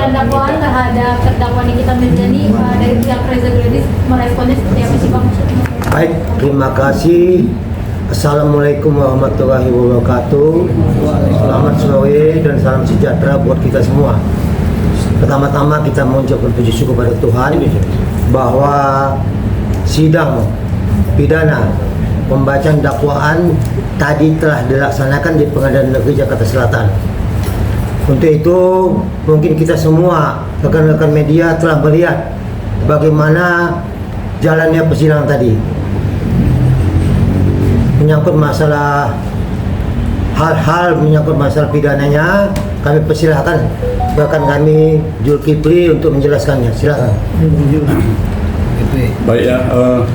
pembacaan dakwaan terhadap terdakwa Nikita Mirzani dari pihak Reza Gladys meresponnya seperti apa sih Bang? Baik, terima kasih. Assalamualaikum warahmatullahi wabarakatuh. Selamat sore dan salam sejahtera buat kita semua. Pertama-tama kita mengucapkan puji syukur kepada Tuhan bahwa sidang pidana pembacaan dakwaan tadi telah dilaksanakan di Pengadilan Negeri Jakarta Selatan. Untuk itu mungkin kita semua rekan-rekan media telah melihat bagaimana jalannya persidangan tadi. Menyangkut masalah hal-hal menyangkut masalah pidananya, kami persilahkan rekan kami Zulkifli untuk menjelaskannya. Silakan. Baik ya,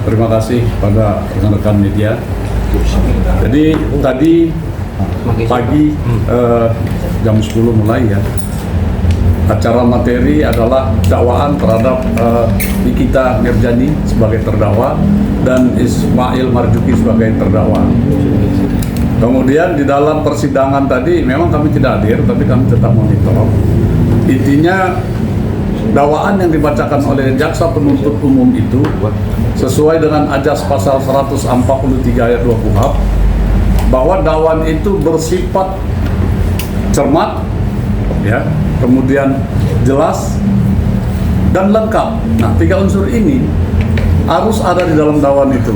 terima kasih pada rekan-rekan media. Jadi tadi pagi jam 10 mulai ya, acara materi adalah dakwaan terhadap Nikita Mirzani sebagai terdakwa dan Ismail Marzuki sebagai terdakwa. Kemudian di dalam persidangan tadi memang kami tidak hadir, tapi kami tetap monitor. Intinya dakwaan yang dibacakan oleh jaksa penuntut umum itu sesuai dengan ajas pasal 143 ayat 2 KUHP bahwa dakwaan itu bersifat cermat, ya, kemudian jelas dan lengkap. Nah, 3 unsur ini harus ada di dalam dakwaan itu.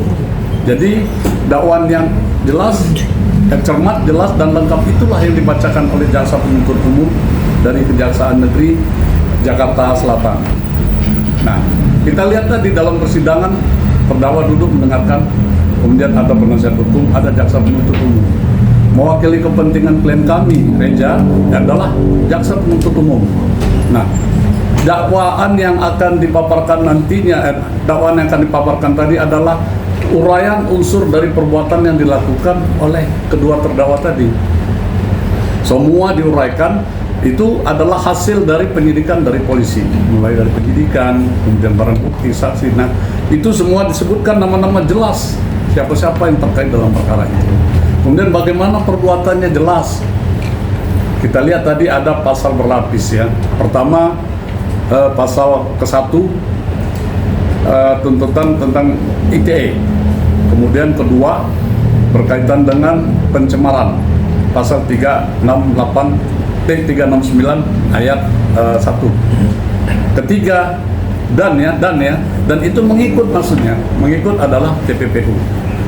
Jadi dakwaan yang jelas, cermat, jelas dan lengkap itulah yang dibacakan oleh jaksa penuntut umum dari Kejaksaan Negeri Jakarta Selatan. Nah, kita lihat tadi dalam persidangan terdakwa duduk mendengarkan, kemudian ada penasihat hukum, ada jaksa penuntut umum. Mewakili kepentingan klien kami, Reza, adalah jaksa penuntut umum. Nah, dakwaan yang akan dipaparkan nantinya, dakwaan yang akan dipaparkan tadi adalah uraian unsur dari perbuatan yang dilakukan oleh kedua terdakwa tadi. Semua diuraikan. Itu adalah hasil dari penyidikan dari polisi, mulai dari penyidikan, kemudian barang bukti, saksi. Nah, itu semua disebutkan nama-nama jelas siapa-siapa yang terkait dalam perkara itu. Kemudian bagaimana perbuatannya jelas. Kita lihat tadi ada pasal berlapis ya. Pertama pasal ke-1 tuntutan tentang ITE. Kemudian kedua berkaitan dengan pencemaran pasal 369 ayat 1. Ketiga dan itu mengikut, maksudnya mengikut adalah TPPU.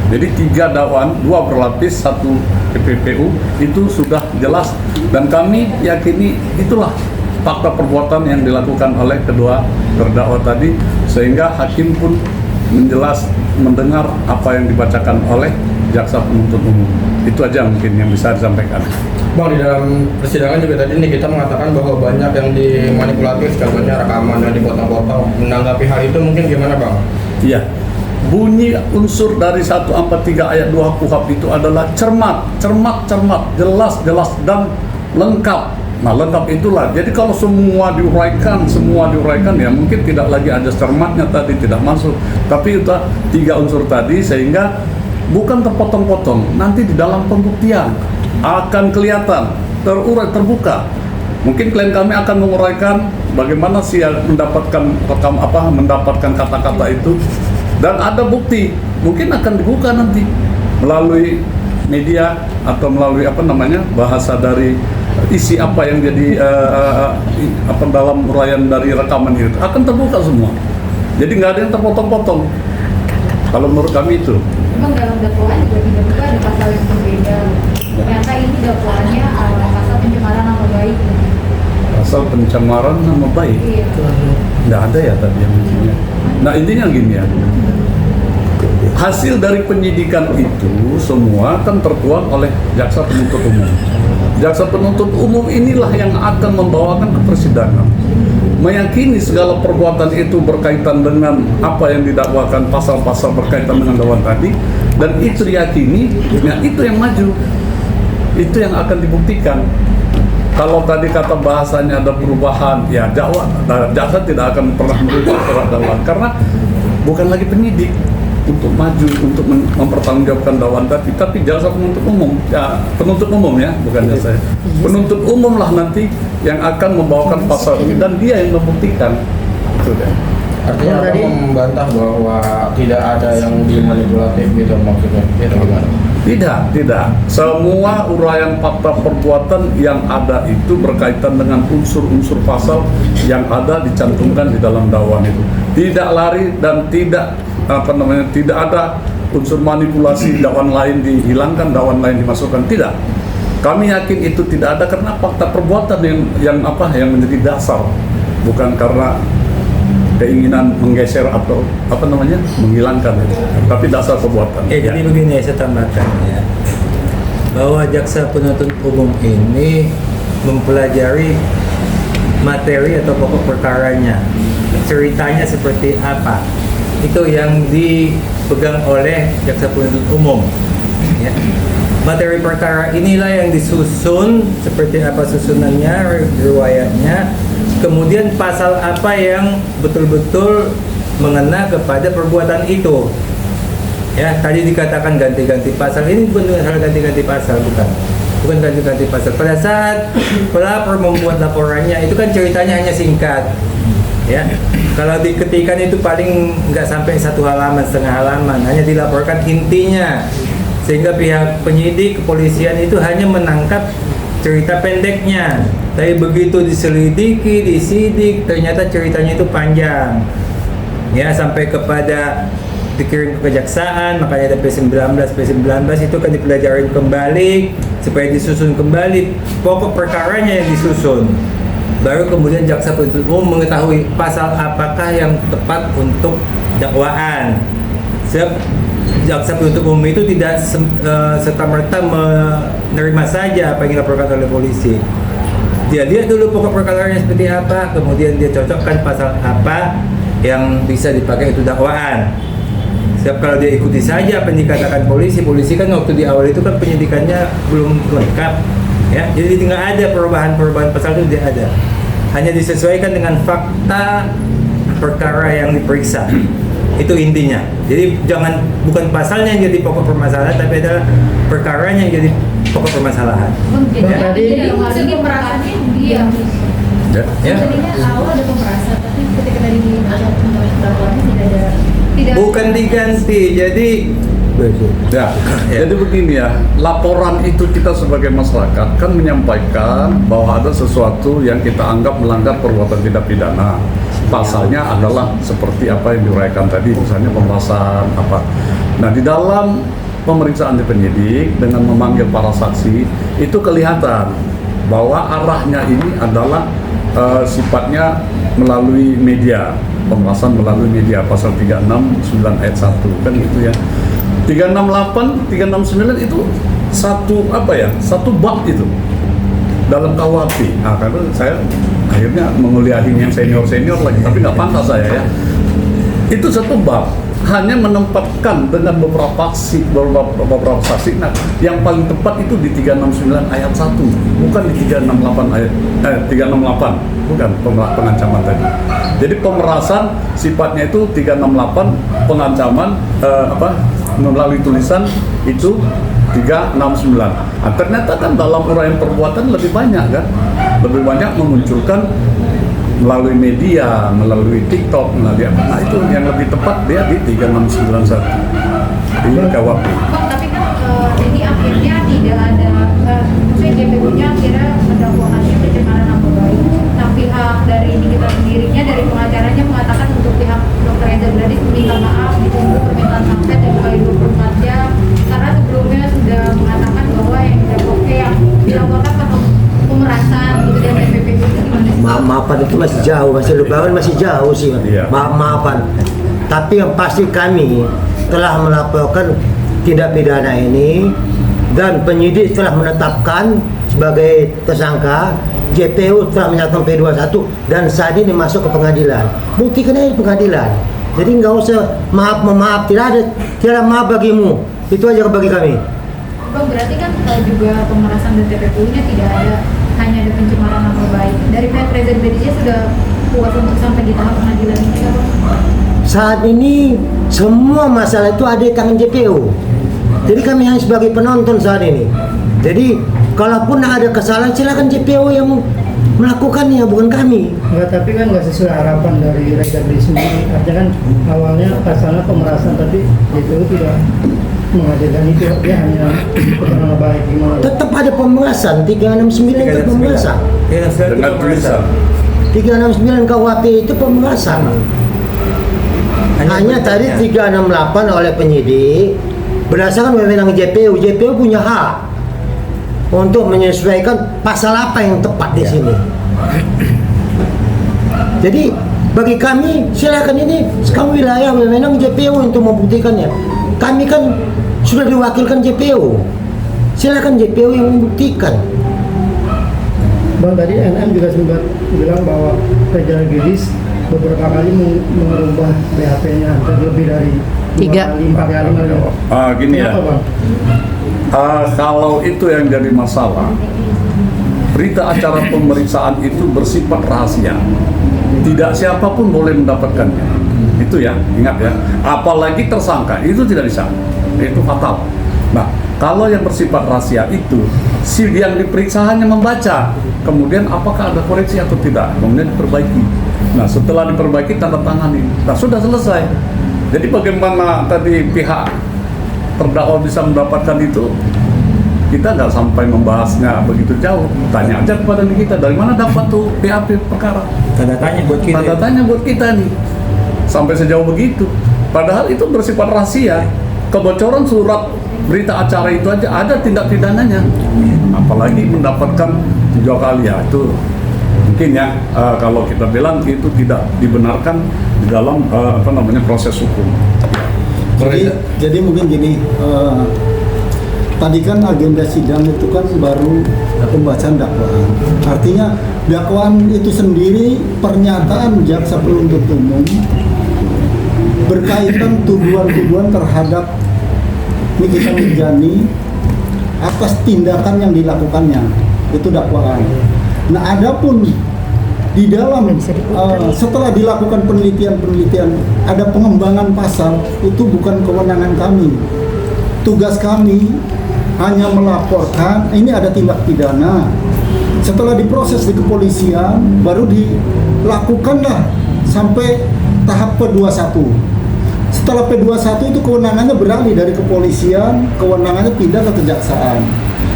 Jadi 3 dakwaan, 2 berlapis, 1 TPPU itu sudah jelas dan kami yakini itulah fakta perbuatan yang dilakukan oleh kedua terdakwa tadi, sehingga hakim pun mendengar apa yang dibacakan oleh jaksa penuntut umum. Itu aja mungkin yang bisa disampaikan. Bang, di dalam persidangan juga tadi nih kita mengatakan bahwa banyak yang dimanipulatif, contohnya rekaman yang dipotong-potong. Menanggapi hal itu mungkin gimana Bang? Iya, bunyi unsur dari 143 ayat 2 KUHP itu adalah cermat, jelas dan lengkap. Nah, lengkap itulah. Jadi kalau semua diuraikan ya mungkin tidak lagi ada cermatnya tadi, tidak masuk. Tapi itu 3 unsur tadi sehingga bukan terpotong-potong. Nanti di dalam pembuktian akan kelihatan, terurai, terbuka. Mungkin klien kami akan menguraikan bagaimana sih mendapatkan mendapatkan kata-kata itu, dan ada bukti mungkin akan dibuka nanti melalui media atau melalui bahasa dari isi apa yang jadi dalam uraian dari rekaman itu akan terbuka semua. Jadi nggak ada yang terpotong-potong. Kalau menurut kami itu. Memang dalam dakwaan juga tiba-tiba ada pasal yang berbeda. Ternyata ini dakwaannya pasal pencemaran nama baik. Pasal pencemaran nama baik? Iya. Nggak ada ya tadi yang intinya. Nah, intinya gini ya. Hasil dari penyidikan itu semua kan tertuang oleh jaksa penuntut umum. Jaksa penuntut umum inilah yang akan membawakan ke persidangan, meyakini segala perbuatan itu berkaitan dengan apa yang didakwakan, pasal-pasal berkaitan dengan dakwaan tadi, dan itu diyakini, ya itu yang maju, itu yang akan dibuktikan. Kalau tadi kata bahasanya ada perubahan, ya jaksa tidak akan pernah merubah surat dakwaan karena bukan lagi penyidik, untuk maju untuk mempertanggungjawabkan dakwaan tapi jaksa penuntut umum ya, penuntut umum ya, bukan saya. Penuntut umum lah nanti yang akan membawakan pasal ini dan dia yang membuktikan. Itu deh. Artinya Abang membantah bahwa tidak ada yang dimanipulatif gitu maksudnya, itu gimana? Tidak. Semua uraian fakta perbuatan yang ada itu berkaitan dengan unsur-unsur pasal yang ada dicantumkan di dalam dakwaan itu. Tidak lari dan tidak tidak ada unsur manipulasi dakwaan lain dihilangkan, dakwaan lain dimasukkan. Tidak. Kami yakin itu tidak ada karena fakta perbuatan yang menjadi dasar, bukan karena keinginan menggeser atau menghilangkan itu, tapi dasar perbuatan. Jadi begini saya tambahkan ya, bahwa jaksa penuntut umum ini mempelajari materi atau pokok perkaranya, ceritanya seperti apa, itu yang dipegang oleh jaksa penuntut umum. Ya. Materi perkara inilah yang disusun seperti apa susunannya, riwayatnya. Kemudian pasal apa yang betul-betul mengena kepada perbuatan itu. Ya, tadi dikatakan ganti-ganti pasal. Ini bukan hal ganti-ganti pasal, bukan ganti-ganti pasal. Pada saat pelapor membuat laporannya, itu kan ceritanya hanya singkat. Ya, kalau diketikan itu paling nggak sampai 1 halaman, setengah halaman, hanya dilaporkan intinya. Sehingga pihak penyidik kepolisian itu hanya menangkap cerita pendeknya. Tapi begitu diselidiki, disidik, ternyata ceritanya itu panjang. Ya, sampai kepada dikirim ke kejaksaan, makanya ada P19 itu kan dipelajarin kembali supaya disusun kembali pokok perkaranya yang disusun. Baru kemudian jaksa penuntut umum mengetahui pasal apakah yang tepat untuk dakwaan. Jaksa penuntut umum itu tidak serta-merta menerima saja apa yang dilaporkan oleh polisi. Dia lihat dulu pokok perkaranya seperti apa, kemudian dia cocokkan pasal apa yang bisa dipakai itu dakwaan. Sebab kalau dia ikuti saja apa yang dikatakan polisi kan waktu di awal itu kan penyidikannya belum lengkap, ya. Jadi tidak ada perubahan pasal itu tidak ada. Hanya disesuaikan dengan fakta perkara yang diperiksa. Itu intinya. Jadi bukan pasalnya yang jadi pokok permasalahan, tapi adalah perkaranya yang jadi pokok permasalahan. Jadi maksudnya pemerasannya dia. Ya. Tadinya awal ada pemerasan, tapi ketika tadi dibaca dakwaannya tidak. Bukan diganti. Jadi jadi begini ya, laporan itu kita sebagai masyarakat kan menyampaikan bahwa ada sesuatu yang kita anggap melanggar perbuatan tindak pidana. Pasalnya adalah seperti apa yang diuraikan tadi, misalnya pemerasan apa. Nah, di dalam pemeriksaan di penyidik dengan memanggil para saksi itu kelihatan bahwa arahnya ini adalah sifatnya melalui media, pemerasan melalui media, pasal 369 ayat 1 kan gitu ya. 368, 369 itu satu bab itu dalam KUHP. Nah, karena saya akhirnya menguliahin yang senior lagi, tapi nggak pantas saya ya. Itu satu bab, hanya menempatkan dengan beberapa saksi. Nah, yang paling tepat itu di 369 ayat 1, bukan di 368 ayat 368, bukan pengancaman tadi. Jadi pemerasan sifatnya itu 368, pengancaman melalui tulisan itu 369. Nah, ternyata kan dalam uraian perbuatan lebih banyak kan, lebih banyak memunculkan melalui media, melalui TikTok, melalui apa. Nah, itu yang lebih tepat dia di 3691 di KUHP. Tapi kan ini akhirnya tidak ada, maksudnya JPU-nya akhirnya mendakwakannya pencemaran nama baik. Nah, pihak dari ini kita sendirinya, dari pengacaranya mengatakan untuk pihak Dr. Reza Gladys meminta maaf, ditunggu permintaan sampai dari 24 jam, karena sebelumnya sudah mengatakan bahwa yang dilaporkan atau pemerasan gitu dan PPP itu gimana? Maafan itu masih jauh, masih jauh sih. Iya. Maafan. Tapi yang pasti kami telah melaporkan tindak pidana ini dan penyidik telah menetapkan sebagai tersangka. JPU telah menyatakan P21 dan saat ini masuk ke pengadilan. Buktikan aja di pengadilan. Jadi nggak usah maaf, tidak ada maaf bagimu. Itu aja bagi kami. Bang, berarti kan juga pemerasan dan TPPU-nya tidak ada, hanya ada pencemaran nama baik. Dari pihak Reza Gladys sudah puas untuk sampai di tahap pengadilan ini, Bang? saat ini semua masalah itu ada di tangan JPO. Jadi kami hanya sebagai penonton saat ini. Jadi kalaupun ada kesalahan silakan JPO yang melakukannya, bukan kami. Enggak, tapi kan nggak sesuai harapan dari Raja Gede sendiri. Artinya kan awalnya pasalnya pemerasan, tapi JPO tidak menghadirkan itu. Dia hanya nama baik gimana? Tetap ada pemerasan, 369 itu pemerasan. Dengan tulisan 369 KUHP itu pemerasan. Hanya tadi 368 oleh penyidik berdasarkan wewenang JPU. JPU punya hak untuk menyesuaikan pasal apa yang tepat di sini. Jadi bagi kami silakan, ini sekarang wilayah wewenang JPU untuk membuktikannya. Kami kan sudah diwakilkan JPU. Silakan JPU yang membuktikan. Bang, tadi NM juga sempat bilang bahwa Raja Gede beberapa kali mengubah BAP-nya lebih dari 4 kali. gini ya. Kenapa, Bang? Kalau itu yang jadi masalah, berita acara pemeriksaan itu bersifat rahasia. Tidak siapapun boleh mendapatkannya. Itu ya, ingat ya. Apalagi tersangka, itu tidak bisa. Itu fatal. Nah, kalau yang bersifat rahasia itu, si yang diperiksa hanya membaca, kemudian apakah ada koreksi atau tidak, kemudian diperbaiki. Nah, setelah diperbaiki tanda tangani. Nah, sudah selesai. Jadi bagaimana tadi pihak terdakwa bisa mendapatkan itu, kita nggak sampai membahasnya begitu jauh. Tanya aja kepada kita, dari mana dapat tuh BAP perkara. Tanda tanya buat kita. Tanda tanya buat kita nih. Sampai sejauh begitu. Padahal itu bersifat rahasia. Kebocoran surat berita acara itu aja ada tindak pidananya. Apalagi mendapatkan 3 kali, ya itu mungkin ya, kalau kita bilang itu tidak dibenarkan di dalam proses hukum. Jadi mungkin gini, tadi kan agenda sidang itu kan baru pembacaan dakwaan. Artinya dakwaan itu sendiri pernyataan jaksa penuntut umum berkaitan tuduhan-tuduhan terhadap Nikita Mirzani atas tindakan yang dilakukannya, itu dakwaan. Nah, adapun di dalam setelah dilakukan penelitian ada pengembangan pasal, itu bukan kewenangan kami. Tugas kami hanya melaporkan ini ada tindak pidana. Setelah diproses di kepolisian, baru dilakukanlah sampai tahap P21. Setelah P21 itu kewenangannya beralih dari kepolisian, kewenangannya pindah ke kejaksaan.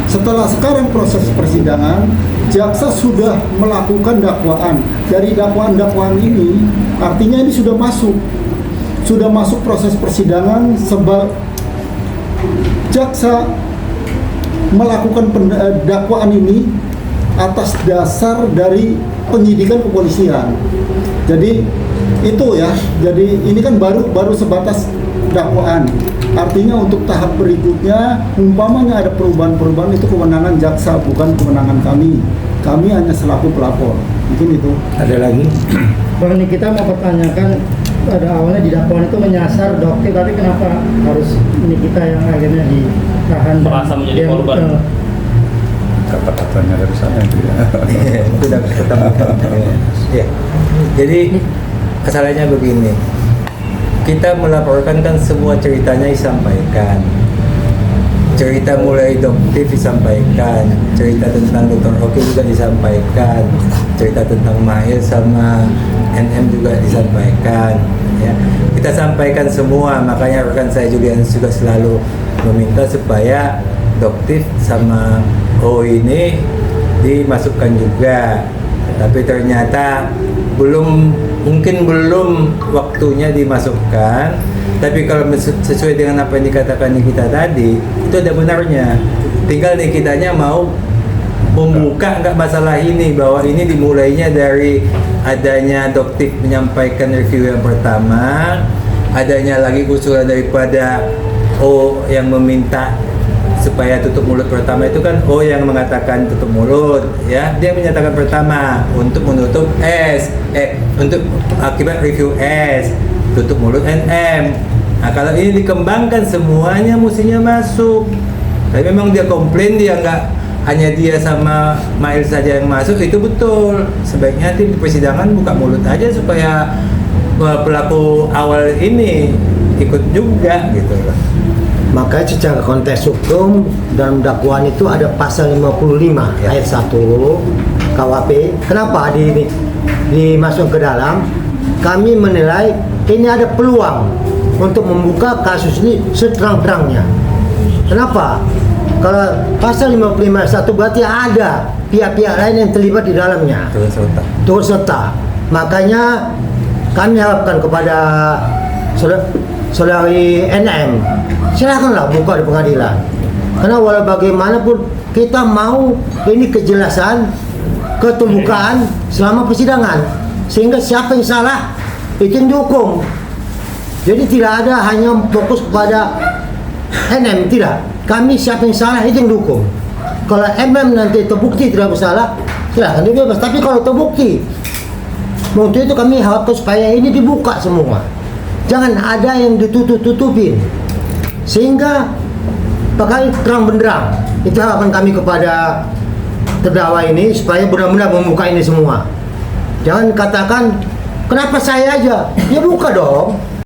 Setelah sekarang proses persidangan, jaksa sudah melakukan dakwaan. Dari dakwaan-dakwaan ini, artinya ini sudah masuk proses persidangan. Sebab jaksa melakukan dakwaan ini atas dasar dari penyidikan kepolisian. Jadi itu ya. Jadi ini kan baru sebatas dakwaan. Artinya untuk tahap berikutnya, umpamanya ada perubahan-perubahan, itu kewenangan jaksa, bukan kewenangan kami. Kami hanya selaku pelapor. Mungkin itu. Ada lagi? Bang, ini kita mau pertanyakan, pada awalnya di dakwaan itu menyasar dokter, tapi kenapa harus ini kita yang akhirnya ditahan? Merasa menjadi korban. Kata-katanya dari sana itu ya. Sudah ketemu. Ya. Jadi masalahnya begini, kita melaporkan kan semua ceritanya disampaikan. Cerita mulai dokter disampaikan, cerita tentang Dr. Oki juga disampaikan, cerita tentang Mahir sama NM juga disampaikan. Ya, kita sampaikan semua, makanya rekan saya Julian juga selalu meminta supaya dokter sama O ini dimasukkan juga. Tapi ternyata mungkin belum waktunya dimasukkan. Tapi kalau sesuai dengan apa yang dikatakan Nikita tadi, itu ada benarnya. Tinggal Nikitanya mau membuka nggak masalah ini, bahwa ini dimulainya dari adanya dokter menyampaikan review yang pertama, adanya lagi usulan daripada O yang meminta supaya tutup mulut pertama, itu kan O yang mengatakan tutup mulut, ya, dia menyatakan pertama untuk menutup untuk akibat review tutup mulut NM. Nah, kalau ini dikembangkan semuanya mestinya masuk. Tapi memang dia komplain, dia nggak hanya dia sama Mail saja yang masuk, itu betul. Sebaiknya tim di persidangan buka mulut aja supaya pelaku awal ini ikut juga gitu loh. Makanya secara konteks hukum dalam dakwaan itu ada pasal 55 Ya. ayat 1 KUHP. Kenapa dimasuk ke dalam? Kami menilai ini ada peluang untuk membuka kasus ini seterang-terangnya. Kenapa? Kalau pasal 55 ayat 1 berarti ada pihak-pihak lain yang terlibat di dalamnya. Turut serta. Makanya kami harapkan kepada saudari NM, silakanlah buka di pengadilan. Karena walau bagaimanapun kita mau ini kejelasan, keterbukaan selama persidangan, sehingga siapa yang salah itu yang dihukum. Jadi tidak ada hanya fokus kepada NM, tidak. Kami siapa yang salah itu yang dihukum. Kalau MM nanti terbukti tidak bersalah, silahkan dia bebas. Tapi kalau terbukti, untuk itu kami harapkan supaya ini dibuka semua. Jangan ada yang ditutup-tutupin, sehingga pakai terang benderang. Itu harapan kami kepada terdakwa ini, supaya benar-benar membuka ini semua. Jangan katakan kenapa saya aja, ya buka dong.